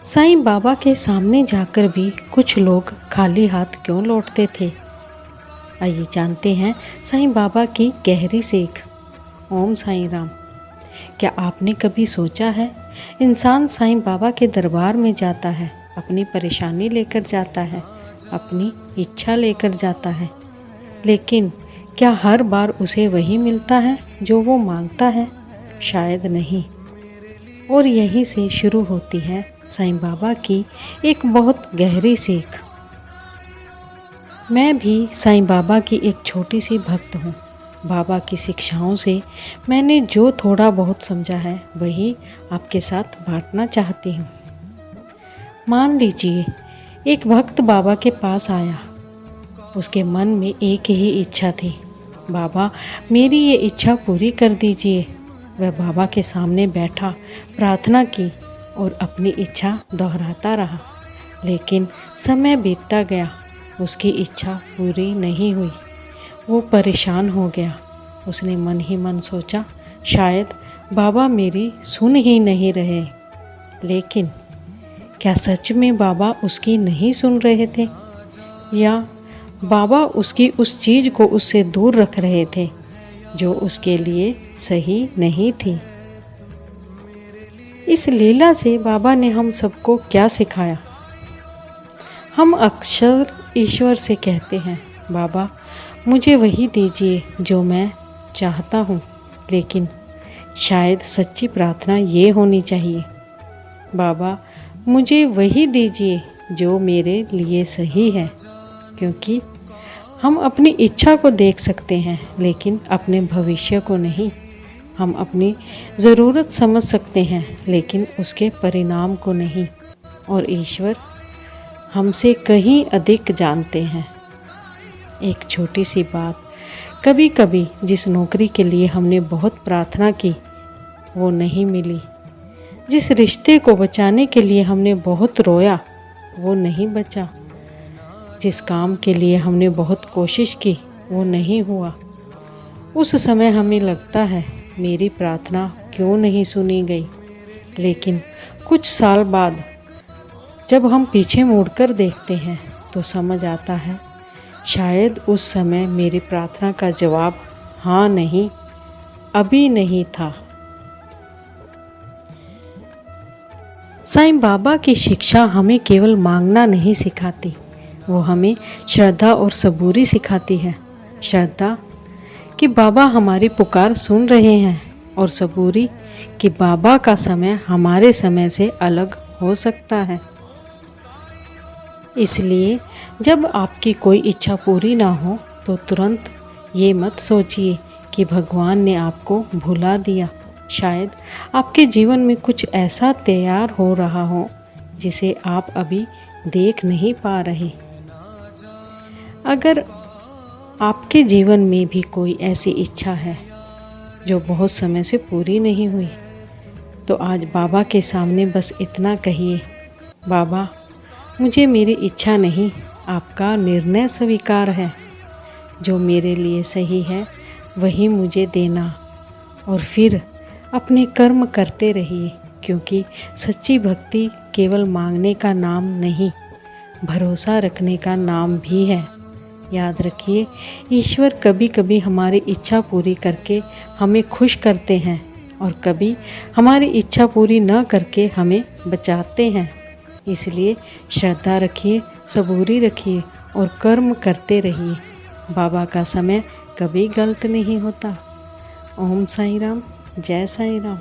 साईं बाबा के सामने जाकर भी कुछ लोग खाली हाथ क्यों लौटते थे? आइए जानते हैं साईं बाबा की गहरी सीख। ओम साईं राम। क्या आपने कभी सोचा है, इंसान साईं बाबा के दरबार में जाता है, अपनी परेशानी लेकर जाता है, अपनी इच्छा लेकर जाता है, लेकिन क्या हर बार उसे वही मिलता है जो वो मांगता है? शायद नहीं। और यहीं से शुरू होती है साईं बाबा की एक बहुत गहरी सीख। मैं भी साईं बाबा की एक छोटी सी भक्त हूँ। बाबा की शिक्षाओं से मैंने जो थोड़ा बहुत समझा है वही आपके साथ बांटना चाहती हूँ। मान लीजिए एक भक्त बाबा के पास आया। उसके मन में एक ही इच्छा थी, बाबा मेरी ये इच्छा पूरी कर दीजिए। वह बाबा के सामने बैठा, प्रार्थना की और अपनी इच्छा दोहराता रहा। लेकिन समय बीतता गया, उसकी इच्छा पूरी नहीं हुई। वो परेशान हो गया। उसने मन ही मन सोचा, शायद बाबा मेरी सुन ही नहीं रहे। लेकिन क्या सच में बाबा उसकी नहीं सुन रहे थे, या बाबा उसकी उस चीज़ को उससे दूर रख रहे थे जो उसके लिए सही नहीं थी? इस लीला से बाबा ने हम सबको क्या सिखाया? हम अक्सर ईश्वर से कहते हैं, बाबा मुझे वही दीजिए जो मैं चाहता हूँ, लेकिन शायद सच्ची प्रार्थना ये होनी चाहिए, बाबा मुझे वही दीजिए जो मेरे लिए सही है। क्योंकि हम अपनी इच्छा को देख सकते हैं, लेकिन अपने भविष्य को नहीं। हम अपनी ज़रूरत समझ सकते हैं, लेकिन उसके परिणाम को नहीं। और ईश्वर हमसे कहीं अधिक जानते हैं। एक छोटी सी बात, कभी कभी जिस नौकरी के लिए हमने बहुत प्रार्थना की वो नहीं मिली, जिस रिश्ते को बचाने के लिए हमने बहुत रोया वो नहीं बचा, जिस काम के लिए हमने बहुत कोशिश की वो नहीं हुआ, उस समय हमें लगता है मेरी प्रार्थना क्यों नहीं सुनी गई। लेकिन कुछ साल बाद जब हम पीछे मुड़कर देखते हैं तो समझ आता है, शायद उस समय मेरी प्रार्थना का जवाब हाँ नहीं, अभी नहीं था। साईं बाबा की शिक्षा हमें केवल मांगना नहीं सिखाती, वो हमें श्रद्धा और सबूरी सिखाती है। श्रद्धा कि बाबा हमारी पुकार सुन रहे हैं, और सबूरी कि बाबा का समय हमारे समय से अलग हो सकता है। इसलिए जब आपकी कोई इच्छा पूरी ना हो तो तुरंत ये मत सोचिए कि भगवान ने आपको भुला दिया। शायद आपके जीवन में कुछ ऐसा तैयार हो रहा हो जिसे आप अभी देख नहीं पा रहे। अगर आपके जीवन में भी कोई ऐसी इच्छा है जो बहुत समय से पूरी नहीं हुई, तो आज बाबा के सामने बस इतना कहिए, बाबा मुझे मेरी इच्छा नहीं, आपका निर्णय स्वीकार है। जो मेरे लिए सही है वही मुझे देना। और फिर अपने कर्म करते रहिए, क्योंकि सच्ची भक्ति केवल मांगने का नाम नहीं, भरोसा रखने का नाम भी है। याद रखिए, ईश्वर कभी कभी हमारी इच्छा पूरी करके हमें खुश करते हैं, और कभी हमारी इच्छा पूरी न करके हमें बचाते हैं। इसलिए श्रद्धा रखिए, सबूरी रखिए और कर्म करते रहिए। बाबा का समय कभी गलत नहीं होता। ओम साईं राम। जय साईं राम।